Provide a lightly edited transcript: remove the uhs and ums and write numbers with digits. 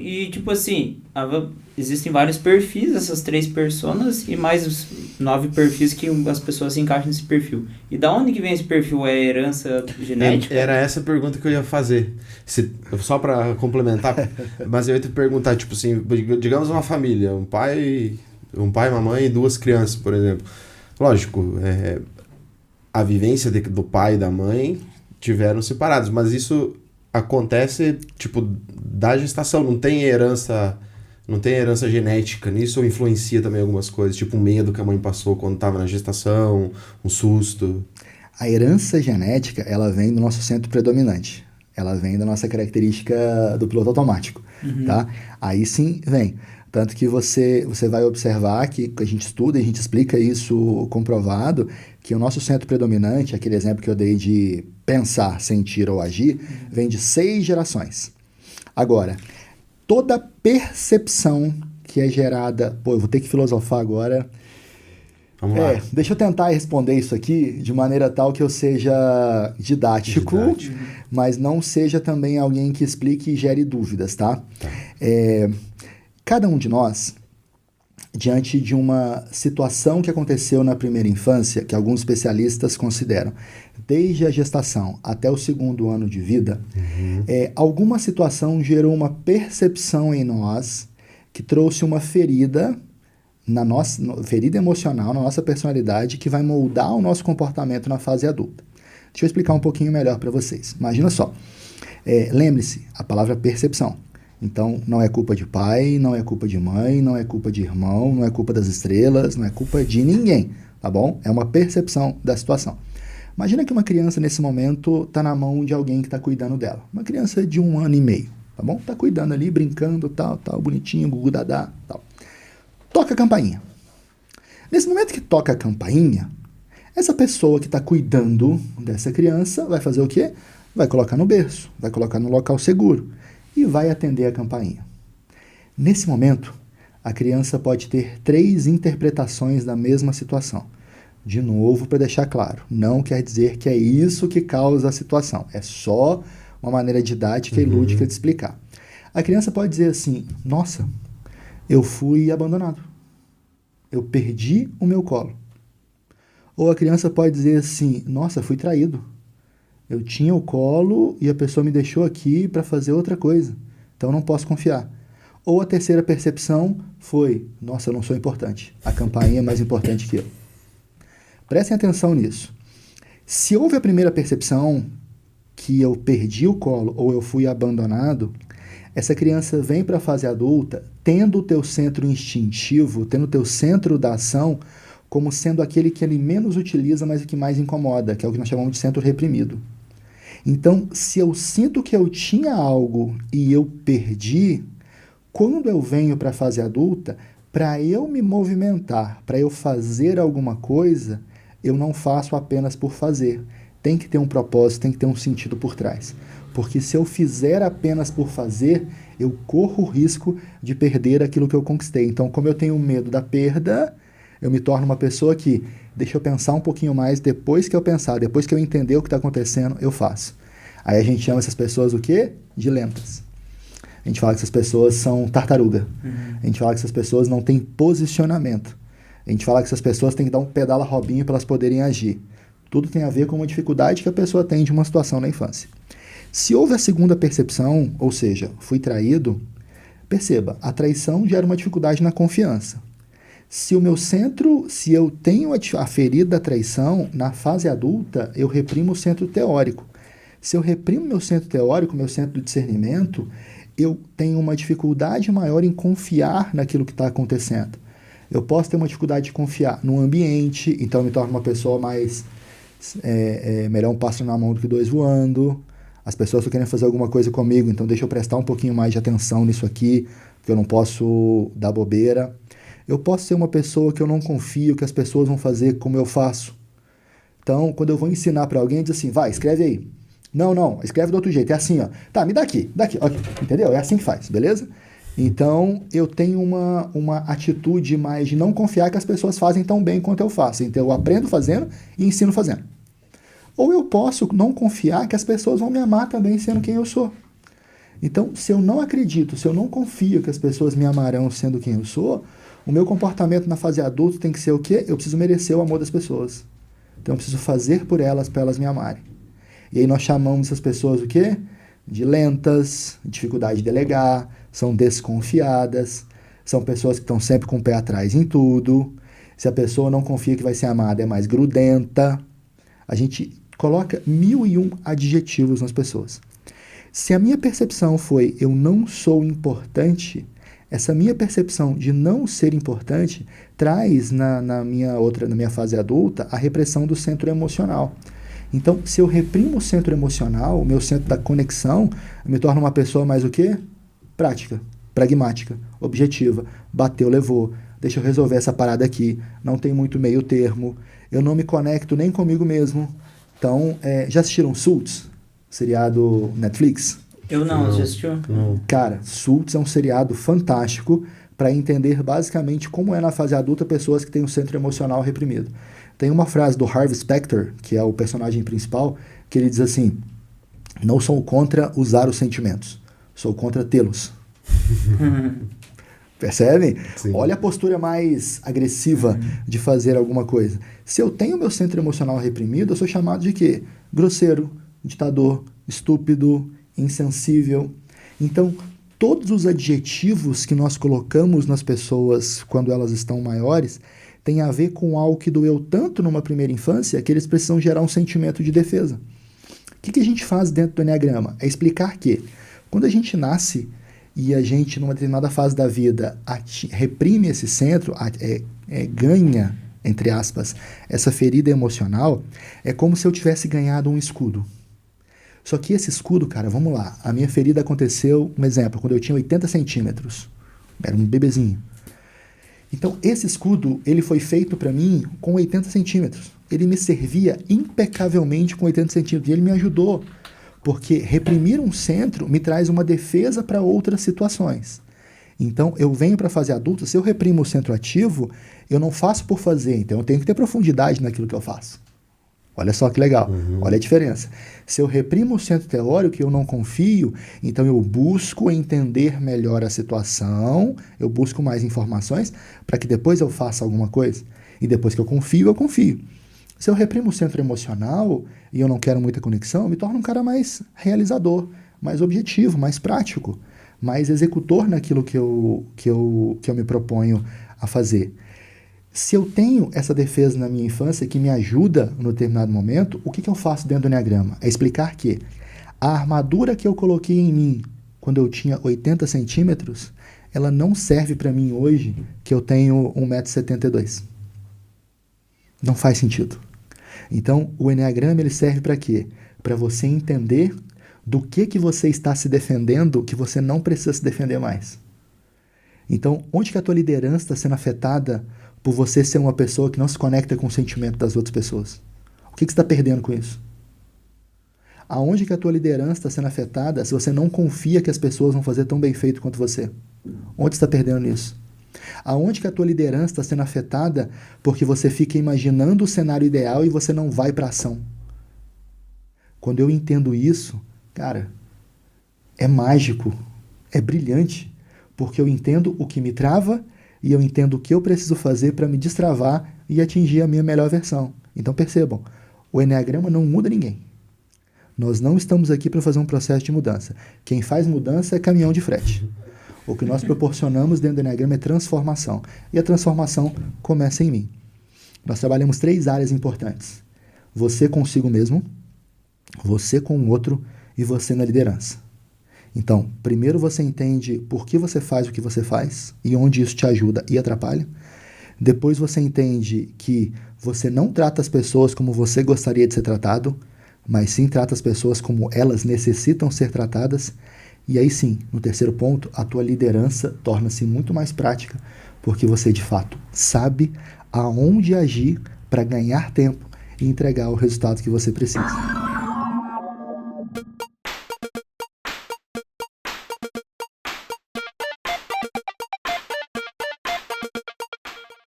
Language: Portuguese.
e tipo assim, existem vários perfis dessas 3 personas e mais os 9 perfis que as pessoas se encaixam nesse perfil. E da onde que vem esse perfil? É herança genética? Era essa a pergunta que eu ia fazer. Só para complementar, mas eu ia te perguntar, tipo assim, digamos uma família, um pai, uma mãe e 2 crianças, por exemplo. Lógico, a vivência do pai e da mãe tiveram separados, mas isso acontece, tipo, da gestação, não tem herança genética nisso, ou influencia também algumas coisas, tipo um medo que a mãe passou quando estava na gestação, um susto. A herança genética, ela vem do nosso centro predominante. Ela vem da nossa característica do piloto automático, tá? Aí sim vem. Tanto que você vai observar que a gente estuda, a gente explica isso comprovado, que o nosso centro predominante, aquele exemplo que eu dei de pensar, sentir ou agir, vem de 6 gerações. Agora, toda percepção que é gerada... Pô, eu vou ter que filosofar agora. Vamos lá. Deixa eu tentar responder isso aqui de maneira tal que eu seja didático. Mas não seja também alguém que explique e gere dúvidas, tá? Cada um de nós, diante de uma situação que aconteceu na primeira infância, que alguns especialistas consideram, desde a gestação até o 2º ano de vida, alguma situação gerou uma percepção em nós que trouxe uma ferida ferida emocional na nossa personalidade que vai moldar o nosso comportamento na fase adulta. Deixa eu explicar um pouquinho melhor para vocês. Imagina só, lembre-se, a palavra percepção. Então, não é culpa de pai, não é culpa de mãe, não é culpa de irmão, não é culpa das estrelas, não é culpa de ninguém, tá bom? É uma percepção da situação. Imagina que uma criança, nesse momento, está na mão de alguém que está cuidando dela. Uma criança de 1 ano e meio, tá bom? Está cuidando ali, brincando, tal, bonitinho, gugu dadá, tal. Toca a campainha. Nesse momento que toca a campainha, essa pessoa que está cuidando dessa criança vai fazer o quê? Vai colocar no berço, vai colocar no local seguro e vai atender a campainha. Nesse momento, a criança pode ter 3 interpretações da mesma situação. De novo, para deixar claro, não quer dizer que é isso que causa a situação. É só uma maneira didática e lúdica de explicar. A criança pode dizer assim, nossa, eu fui abandonado. Eu perdi o meu colo. Ou a criança pode dizer assim, nossa, fui traído. Eu tinha o colo e a pessoa me deixou aqui para fazer outra coisa. Então não posso confiar. Ou a terceira percepção foi, nossa, eu não sou importante. A campainha é mais importante que eu. Prestem atenção nisso. Se houve a primeira percepção que eu perdi o colo ou eu fui abandonado, essa criança vem para a fase adulta tendo o teu centro instintivo, tendo o teu centro da ação como sendo aquele que ele menos utiliza, mas o que mais incomoda, que é o que nós chamamos de centro reprimido. Então, se eu sinto que eu tinha algo e eu perdi, quando eu venho para a fase adulta, para eu me movimentar, para eu fazer alguma coisa, eu não faço apenas por fazer. Tem que ter um propósito, tem que ter um sentido por trás. Porque se eu fizer apenas por fazer, eu corro o risco de perder aquilo que eu conquistei. Então, como eu tenho medo da perda, eu me torno uma pessoa que, deixa eu pensar um pouquinho mais, depois que eu pensar, depois que eu entender o que está acontecendo, eu faço. Aí a gente chama essas pessoas o quê? De lentas. A gente fala que essas pessoas são tartaruga. A gente fala que essas pessoas não têm posicionamento. A gente fala que essas pessoas têm que dar um pedala robinho para elas poderem agir. Tudo tem a ver com uma dificuldade que a pessoa tem de uma situação na infância. Se houve a segunda percepção, ou seja, fui traído, perceba, a traição gera uma dificuldade na confiança. Se o meu centro, se eu tenho a ferida da traição, na fase adulta, eu reprimo o centro teórico. Se eu reprimo meu centro teórico, meu centro do discernimento, eu tenho uma dificuldade maior em confiar naquilo que está acontecendo. Eu posso ter uma dificuldade de confiar no ambiente, então eu me torno uma pessoa mais... melhor um pássaro na mão do que 2 voando. As pessoas estão querendo fazer alguma coisa comigo, então deixa eu prestar um pouquinho mais de atenção nisso aqui, porque eu não posso dar bobeira. Eu posso ser uma pessoa que eu não confio que as pessoas vão fazer como eu faço. Então, quando eu vou ensinar para alguém, diz assim, vai, escreve aí. Não, escreve do outro jeito, é assim, ó. Tá, me dá aqui, okay. Entendeu? É assim que faz, beleza? Então, eu tenho uma atitude mais de não confiar que as pessoas fazem tão bem quanto eu faço. Então, eu aprendo fazendo e ensino fazendo. Ou eu posso não confiar que as pessoas vão me amar também sendo quem eu sou. Então, se eu não acredito, se eu não confio que as pessoas me amarão sendo quem eu sou, o meu comportamento na fase adulta tem que ser o quê? Eu preciso merecer o amor das pessoas. Então, eu preciso fazer por elas, para elas me amarem. E aí nós chamamos essas pessoas o quê? De lentas, dificuldade de delegar, são desconfiadas, são pessoas que estão sempre com o pé atrás em tudo. Se a pessoa não confia que vai ser amada, é mais grudenta. A gente coloca 1001 adjetivos nas pessoas. Se a minha percepção foi eu não sou importante, essa minha percepção de não ser importante traz na minha fase adulta a repressão do centro emocional. Então, se eu reprimo o centro emocional, o meu centro da conexão, eu me torno uma pessoa mais o quê? Prática, pragmática, objetiva. Bateu, levou. Deixa eu resolver essa parada aqui. Não tem muito meio termo. Eu não me conecto nem comigo mesmo. Então, já assistiram Suits? Seriado Netflix? Eu não, já assistiu? Não. Cara, Suits é um seriado fantástico para entender basicamente como é na fase adulta pessoas que têm o centro emocional reprimido. Tem uma frase do Harvey Specter, que é o personagem principal, que ele diz assim: não sou contra usar os sentimentos, sou contra tê-los. Percebem? Sim. Olha a postura mais agressiva de fazer alguma coisa. Se eu tenho meu centro emocional reprimido, eu sou chamado de quê? Grosseiro, ditador, estúpido, insensível. Então, todos os adjetivos que nós colocamos nas pessoas quando elas estão maiores têm a ver com algo que doeu tanto numa primeira infância que eles precisam gerar um sentimento de defesa. O que a gente faz dentro do Enneagrama? É explicar que quando a gente nasce e a gente, numa determinada fase da vida, reprime esse centro, ganha, entre aspas, essa ferida emocional, é como se eu tivesse ganhado um escudo. Só que esse escudo, cara, vamos lá, a minha ferida aconteceu, um exemplo, quando eu tinha 80 centímetros, era um bebezinho. Então, esse escudo, ele foi feito para mim com 80 centímetros. Ele me servia impecavelmente com 80 centímetros e ele me ajudou, porque reprimir um centro me traz uma defesa para outras situações. Então, eu venho para a fase adulta, se eu reprimo o centro ativo, eu não faço por fazer, então eu tenho que ter profundidade naquilo que eu faço. Olha só que legal, olha a diferença. Se eu reprimo o centro teórico e eu não confio, então eu busco entender melhor a situação, eu busco mais informações para que depois eu faça alguma coisa. E depois que eu confio, eu confio. Se eu reprimo o centro emocional e eu não quero muita conexão, eu me torno um cara mais realizador, mais objetivo, mais prático, mais executor naquilo que eu me proponho a fazer. Se eu tenho essa defesa na minha infância que me ajuda no determinado momento, o que eu faço dentro do Enneagrama? É explicar que a armadura que eu coloquei em mim quando eu tinha 80 centímetros, ela não serve para mim hoje que eu tenho 1,72 m. Não faz sentido. Então, o Enneagrama ele serve para quê? Para você entender do que você está se defendendo que você não precisa se defender mais. Então, onde que a tua liderança está sendo afetada por você ser uma pessoa que não se conecta com o sentimento das outras pessoas? O que você está perdendo com isso? Aonde que a tua liderança está sendo afetada se você não confia que as pessoas vão fazer tão bem feito quanto você? Onde você está perdendo nisso? Aonde que a tua liderança está sendo afetada porque você fica imaginando o cenário ideal e você não vai para a ação? Quando eu entendo isso, cara, é mágico, é brilhante, porque eu entendo o que me trava e eu entendo o que eu preciso fazer para me destravar e atingir a minha melhor versão. Então percebam, o Enneagrama não muda ninguém. Nós não estamos aqui para fazer um processo de mudança. Quem faz mudança é caminhão de frete. O que nós proporcionamos dentro do Enneagrama é transformação. E a transformação começa em mim. Nós trabalhamos 3 áreas importantes. Você consigo mesmo, você com o outro e você na liderança. Então, primeiro você entende por que você faz o que você faz e onde isso te ajuda e atrapalha. Depois você entende que você não trata as pessoas como você gostaria de ser tratado, mas sim trata as pessoas como elas necessitam ser tratadas. E aí sim, no terceiro ponto, a tua liderança torna-se muito mais prática, porque você de fato sabe aonde agir para ganhar tempo e entregar o resultado que você precisa.